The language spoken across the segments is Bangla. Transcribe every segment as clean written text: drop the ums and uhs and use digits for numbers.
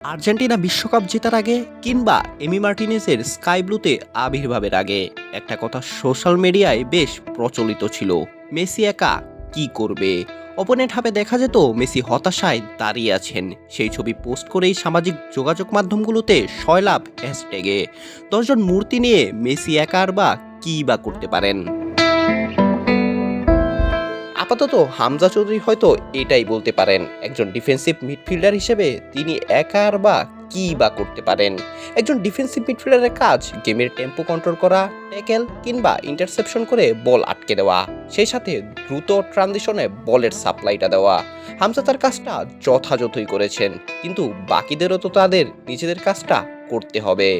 আর্জেন্টিনা বিশ্বকাপ জেতার আগে কিংবা এমি মার্টিনেজের স্কাই ব্লুতে আবির্ভাবের আগে একটা কথা সোশ্যাল মিডিয়ায় বেশ প্রচলিত ছিল। মেসি একা কি করবে? অপোনেন্ট হাবে দেখা যেত মেসি হতাশায় দাঁড়িয়ে আছেন। সেই ছবি পোস্ট করেই সামাজিক যোগাযোগ মাধ্যমগুলোতে শয়লাভ হ্যাশট্যাগে 10 জন মূর্তি নিয়ে মেসি একা আর বা কি বা করতে পারেন। আপাতত হামজা চৌধুরী হয়তো এটাই বলতে পারেন, একজন ডিফেন্সিভ মিডফিল্ডার হিসেবে তিনি একা আর বা কি বা করতে পারেন। একজন ডিফেন্সিভ মিডফিল্ডারের কাজ গেমের টেম্পো কন্ট্রোল করা, ট্যাকেল কিংবা ইন্টারসেপশন করে বল আটকে দেওয়া, সেই সাথে দ্রুত ট্রানজিশনে বলের সাপ্লাইটা দেওয়া। হামজা তার কাজটা যথাযথই করেছেন, কিন্তু বাকিদেরও তো তাদের নিজেদের কাজটা করতে হবে।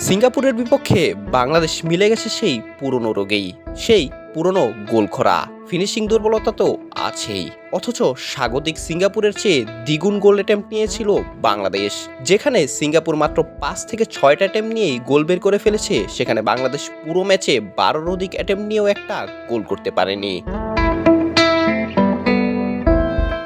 সিঙ্গাপুরের বিপক্ষে বাংলাদেশ মিলে গেছে সেই পুরনো রোগেই, সেই পুরনো গোলখরা ফিনিশিং দুর্বলতা তো আছেই। অথচ স্বাগতিক সিঙ্গাপুরের চেয়ে দ্বিগুণ গোল অ্যাটেম্প্ট নিয়েছিল বাংলাদেশ। যেখানে সিঙ্গাপুর মাত্র 5 থেকে 6টা অ্যাটেম্প্ট নিয়েই গোল বের করে ফেলেছে, সেখানে বাংলাদেশ পুরো ম্যাচে 12-র অধিক অ্যাটেম্প্ট নিয়েও একটা গোল করতে পারেনি।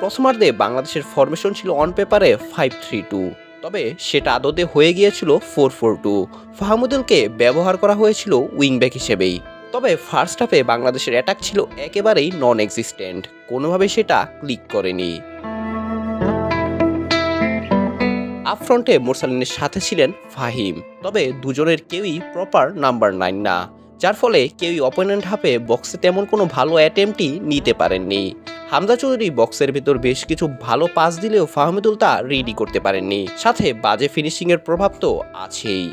প্রথমার্ধে বাংলাদেশের ফরমেশন ছিল অন পেপারে 5-3-2, তবে সেটা আদতে হয়ে গিয়েছিল 4-4-2। ফাহামুদুলকে ব্যবহার করা হয়েছিল উইংব্যাক হিসেবেই। তবে ফার্স্ট হাফে বাংলাদেশের অ্যাটাক ছিল একেবারেই নন এক্সিস্টেন্ট, কোনোভাবেই সেটা ক্লিক করেনি। আপফ্রন্টে মোরসালিনের সাথে ছিলেন ফাহিম, তবে দুজনের কেউই প্রপার নাম্বার 9 না, যার ফলে কেউই অপোনেন্ট হাফে বক্সে তেমন কোনো ভালো অ্যাটেম্পটই নিতে পারেননি। হামজা চৌধুরী বক্সের ভেতর বেশ কিছু ভালো পাস দিলেও ফাহমিদুল তা রেডি করতে পারেননি, সাথে বাজে ফিনিশিংয়ের প্রভাব তো আছেই।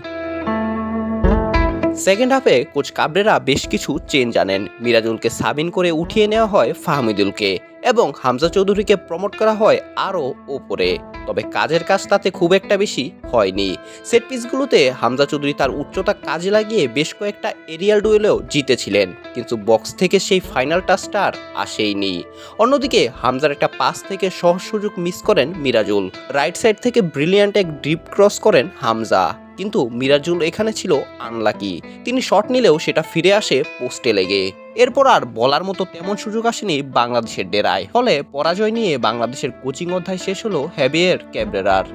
সেকেন্ড হাফে কোচ কাবরেরা বেশ কিছু চেঞ্জ আনেন। মিরাজুলকে সাবিন করে উঠিয়ে নেওয়া হয় ফাহমিদুলকে, এবং হামজা চৌধুরীকে প্রমোট করা হয় আরও ওপরে। তবে কাজের কাজ তাতে খুব একটা বেশি হয়নি। সেট পিসগুলোতে হামজা চৌধুরী তার উচ্চতা কাজে লাগিয়ে বেশ কয়েকটা এরিয়াল ডুয়েলেও জিতেছিলেন, কিন্তু বক্স থেকে সেই ফাইনাল টাচটা আর আসেইনি। অন্যদিকে হামজার একটা পাস থেকে সহজ সুযোগ মিস করেন মিরাজুল। রাইট সাইড থেকে ব্রিলিয়ান্ট এক ডিপ ক্রস করেন হামজা, কিন্তু মিরাজুল এখানে ছিল আনলাকি। তিনি শট নিলেও সেটা ফিরে আসে পোস্টে লেগে। এরপর আর বলার মতো তেমন সুযোগ আসেনি বাংলাদেশের ডেরায়। ফলে পরাজয় নিয়ে বাংলাদেশের কোচিং অধ্যায় শেষ হলো হ্যাভিয়ের ক্যাবরেরার।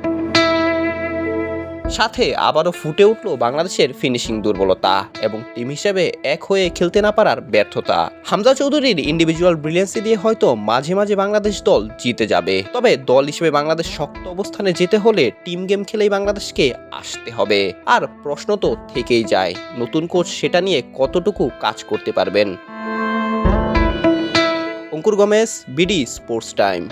সাথে আবারও ফুটে উঠল বাংলাদেশের ফিনিশিং দুর্বলতা এবং টিম হিসেবে এক হয়ে খেলতে না পারার ব্যর্থতা। হামজা চৌধুরীর ইন্ডিভিজুয়াল ব্রিলিয়েন্সি দিয়ে হয়তো মাঝে মাঝে বাংলাদেশ দল জিতে যাবে, তবে দল হিসেবে বাংলাদেশ শক্ত অবস্থানে যেতে হলে টিম গেম খেলেই বাংলাদেশকে আসতে হবে। আর প্রশ্ন তো থেকেই যায়, নতুন কোচ সেটা নিয়ে কতটুকু কাজ করতে পারবেন। অঙ্কুর গমেজ, বিডি স্পোর্টস টাইম।